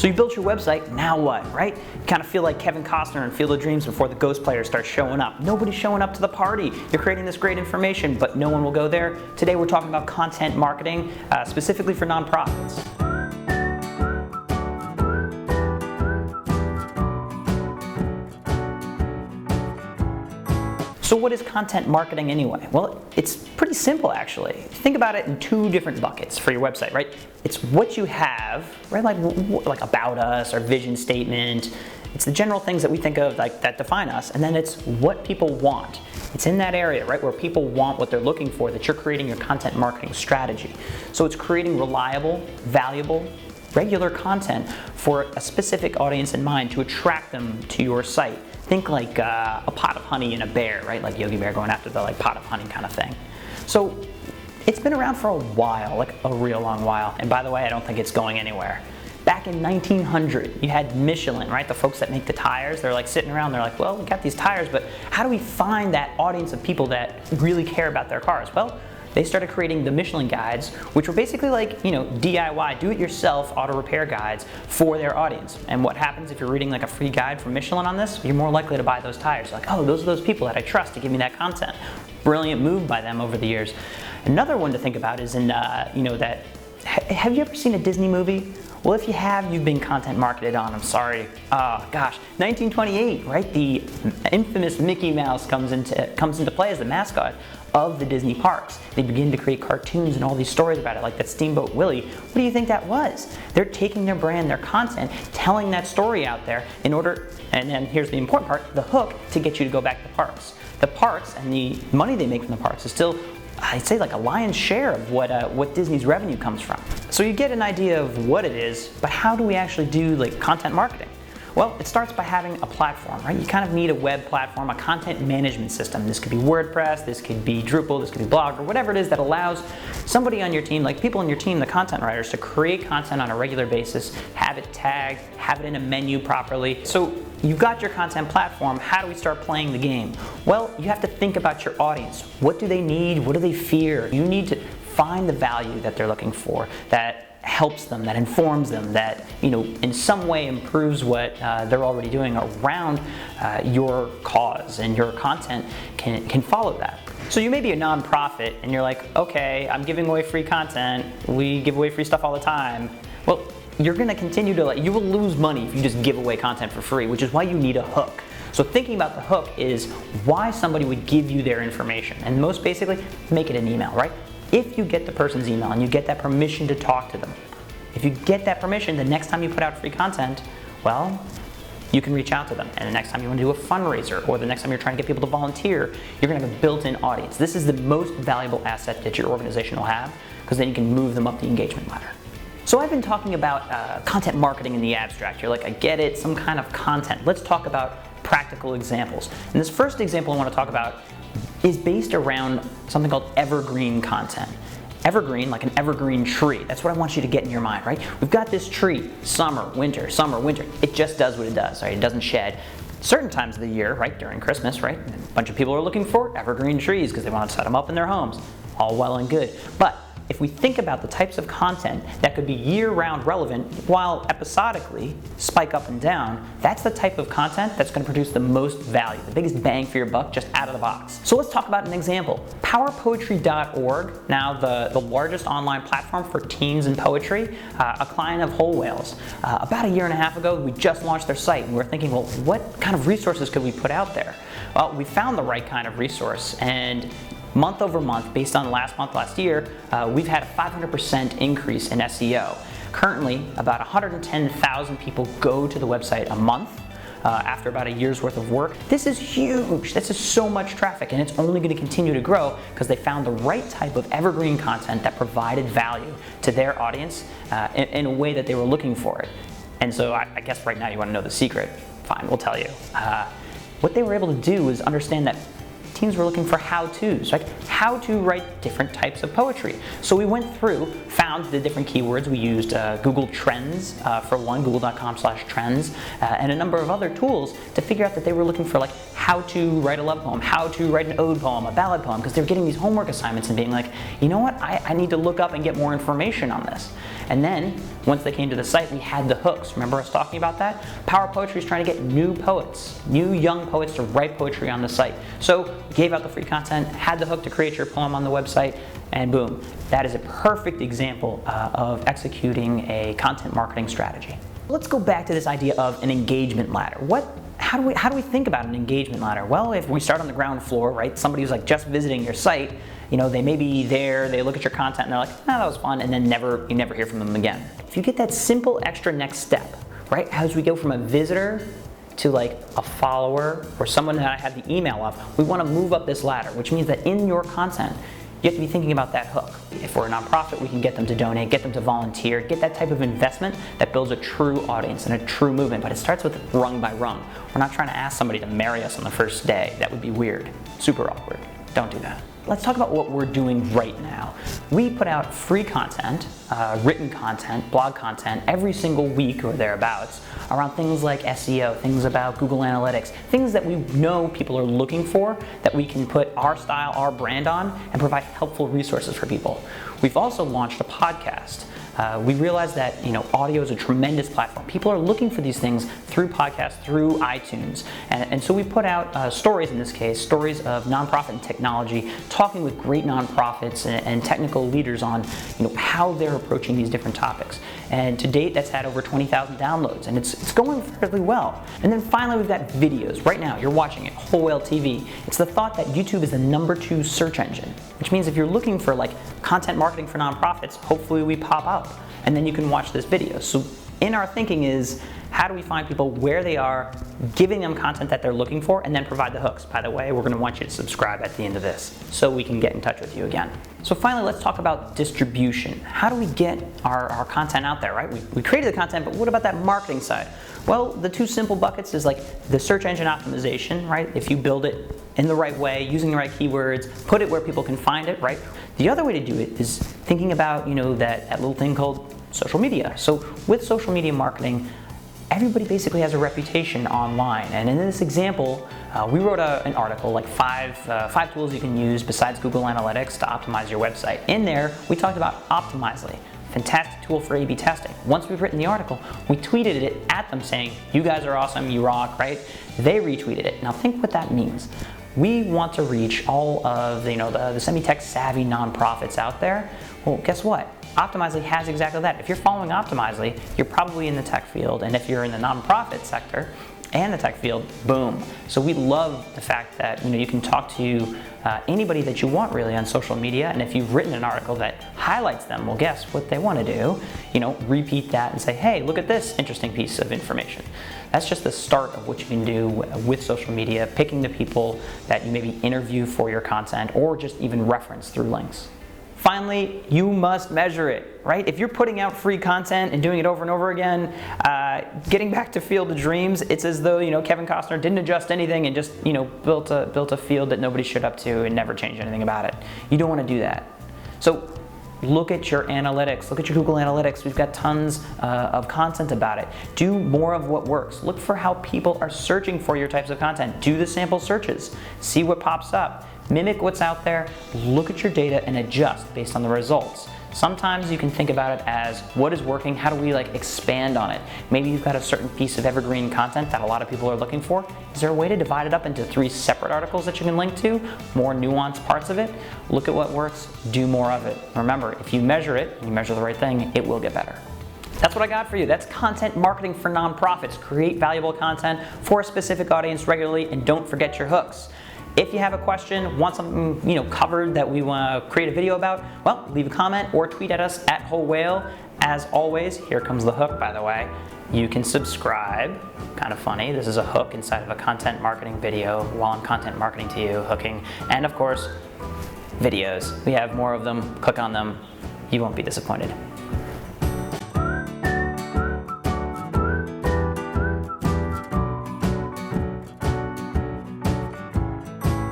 So you built your website, now what, right? You kind of feel like Kevin Costner in Field of Dreams before the ghost players start showing up. Nobody's showing up to the party. You're creating this great information, but no one will go there. Today we're talking about content marketing, specifically for nonprofits. So what is content marketing anyway? Well, it's pretty simple actually. Think about it in two different buckets for your website, right? It's what you have, right? Like about us, our vision statement. It's the general things that we think of like that define us, and then it's what people want. It's in that area, right, where people want what they're looking for that you're creating your content marketing strategy. So it's creating reliable, valuable, regular content for a specific audience in mind to attract them to your site. Think like a pot of honey and a bear, right? Like Yogi Bear going after the like pot of honey kind of thing. So it's been around for a while, like a real long while. And by the way, I don't think it's going anywhere. Back in 1900, you had Michelin, right? The folks that make the tires, they're like sitting around, they're like, well, we got these tires, but how do we find that audience of people that really care about their cars? Well, they started creating the Michelin guides, which were basically like, DIY, do-it-yourself auto repair guides for their audience. And what happens if you're reading like a free guide from Michelin on this? You're more likely to buy those tires. Like, oh, those are those people that I trust to give me that content. Brilliant move by them over the years. Another one to think about is in, have you ever seen a Disney movie? Well, if you have, you've been content marketed on. I'm sorry. Oh gosh, 1928, right? The infamous Mickey Mouse comes into play as the mascot of the Disney parks. They begin to create cartoons and all these stories about it, like that Steamboat Willie. What do you think that was? They're taking their brand, their content, telling that story out there in order, and then here's the important part, the hook to get you to go back to the parks. The parks and the money they make from the parks is still, I'd say, like a lion's share of what Disney's revenue comes from. So you get an idea of what it is, but how do we actually do like content marketing? Well, it starts by having a platform, right? You kind of need a web platform, a content management system. This could be WordPress, this could be Drupal, this could be Blogger, whatever it is that allows somebody on your team, like people on your team, the content writers, to create content on a regular basis, have it tagged, have it in a menu properly. So you've got your content platform. How do we start playing the game? Well, you have to think about your audience. What do they need? What do they fear? You need to find the value that they're looking for, that helps them, that informs them, that in some way improves what they're already doing around your cause, and your content can follow that. So you may be a nonprofit and you're like, okay, I'm giving away free content, we give away free stuff all the time. Well, you're going to continue to, you will lose money if you just give away content for free, which is why you need a hook. So thinking about the hook is why somebody would give you their information, and most basically, make it an email, right? If you get the person's email and you get that permission to talk to them, if you get that permission, the next time you put out free content, well, you can reach out to them. And the next time you want to do a fundraiser, or the next time you're trying to get people to volunteer, you're going to have a built-in audience. This is the most valuable asset that your organization will have, because then you can move them up the engagement ladder. So I've been talking about content marketing in the abstract. You're like, I get it, some kind of content. Let's talk about practical examples. And this first example I want to talk about is based around something called evergreen content. Evergreen, like an evergreen tree. That's what I want you to get in your mind, right? We've got this tree, summer, winter. It just does what it does, right? It doesn't shed. Certain times of the year, right, during Christmas, right, a bunch of people are looking for evergreen trees because they want to set them up in their homes. All well and good. But if we think about the types of content that could be year-round relevant while episodically spike up and down, that's the type of content that's going to produce the most value, the biggest bang for your buck just out of the box. So let's talk about an example. PowerPoetry.org, now the largest online platform for teens and poetry, a client of Whole Whale's. About a year and a half ago, we just launched their site, and we were thinking, well, what kind of resources could we put out there? Well, we found the right kind of resource, and month over month, based on last year, we've had a 500% increase in SEO. Currently, about 110,000 people go to the website a month after about a year's worth of work. This is huge. This is so much traffic, and it's only going to continue to grow because they found the right type of evergreen content that provided value to their audience in a way that they were looking for it. And so I guess right now you want to know the secret. Fine, we'll tell you. What they were able to do is understand that teams were looking for how-tos, like how to write different types of poetry. So we went through, found the different keywords. We used Google Trends for one, google.com/trends, and a number of other tools to figure out that they were looking for like how to write a love poem, how to write an ode poem, a ballad poem, because they're getting these homework assignments and being like, you know what, I need to look up and get more information on this. And then Once they came to the site, we had the hooks. Remember us talking about that? Power Poetry is trying to get new poets, new young poets to write poetry on the site. So we gave out the free content, had the hook to create your poem on the website, and boom. That is a perfect example of executing a content marketing strategy. Let's go back to this idea of an engagement ladder. How do we think about an engagement ladder? Well, if we start on the ground floor, right? Somebody who's like just visiting your site, they may be there, they look at your content and they're like, that was fun, and then you never hear from them again. If you get that simple extra next step, right? As we go from a visitor to like a follower or someone that I have the email of, we want to move up this ladder, which means that in your content, you have to be thinking about that hook. If we're a nonprofit, we can get them to donate, get them to volunteer, get that type of investment that builds a true audience and a true movement, but it starts with rung by rung. We're not trying to ask somebody to marry us on the first day. That would be weird, super awkward. Don't do that. Let's talk about what we're doing right now. We put out free content, written content, blog content every single week or thereabouts around things like SEO, things about Google Analytics, things that we know people are looking for that we can put our style, our brand on and provide helpful resources for people. We've also launched a podcast. We realize that audio is a tremendous platform. People are looking for these things through podcasts, through iTunes, and so we put out stories, in this case, stories of nonprofit and technology, talking with great nonprofits and technical leaders on how they're approaching these different topics. And to date, that's had over 20,000 downloads, and it's going fairly well. And then finally, we've got videos. Right now, you're watching it, Whole Whale TV. It's the thought that YouTube is the #2 search engine, which means if you're looking for like content marketing for nonprofits, hopefully we pop up. And then you can watch this video. So in our thinking is, how do we find people where they are, giving them content that they're looking for, and then provide the hooks. By the way, we're going to want you to subscribe at the end of this so we can get in touch with you again. So finally, let's talk about distribution. How do we get our content out there, right? We created the content, but what about that marketing side? Well, the two simple buckets is like the search engine optimization, right? If you build it in the right way, using the right keywords, put it where people can find it, right? The other way to do it is thinking about, that little thing called social media. So with social media marketing, everybody basically has a reputation online. And in this example, we wrote an article, like five tools you can use besides Google Analytics to optimize your website. In there, we talked about Optimizely. Fantastic tool for A/B testing. Once we've written the article, we tweeted it at them saying, you guys are awesome, you rock, right? They retweeted it. Now think what that means. We want to reach all of the semi-tech savvy nonprofits out there. Well, guess what? Optimizely has exactly that. If you're following Optimizely, you're probably in the tech field, and if you're in the nonprofit sector and the tech field, boom. So we love the fact that you can talk to anybody that you want really on social media, and if you've written an article that highlights them, well, guess what they want to do? Repeat that and say, hey, look at this interesting piece of information. That's just the start of what you can do with social media, picking the people that you maybe interview for your content or just even reference through links. Finally, you must measure it, right? If you're putting out free content and doing it over and over again, getting back to Field of Dreams, it's as though Kevin Costner didn't adjust anything and just built a field that nobody showed up to and never changed anything about it. You don't want to do that. So look at your analytics. Look at your Google Analytics. We've got tons of content about it. Do more of what works. Look for how people are searching for your types of content. Do the sample searches. See what pops up. Mimic what's out there, look at your data and adjust based on the results. Sometimes you can think about it as what is working, how do we expand on it? Maybe you've got a certain piece of evergreen content that a lot of people are looking for. Is there a way to divide it up into 3 separate articles that you can link to? More nuanced parts of it? Look at what works, do more of it. Remember, if you measure it, and you measure the right thing, it will get better. That's what I got for you. That's content marketing for nonprofits. Create valuable content for a specific audience regularly, and don't forget your hooks. If you have a question, want something covered that we want to create a video about, well, leave a comment or tweet at us at Whole Whale. As always, here comes the hook, by the way. You can subscribe. Kind of funny, this is a hook inside of a content marketing video while I'm content marketing to you, hooking. And of course, videos. We have more of them. Click on them. You won't be disappointed.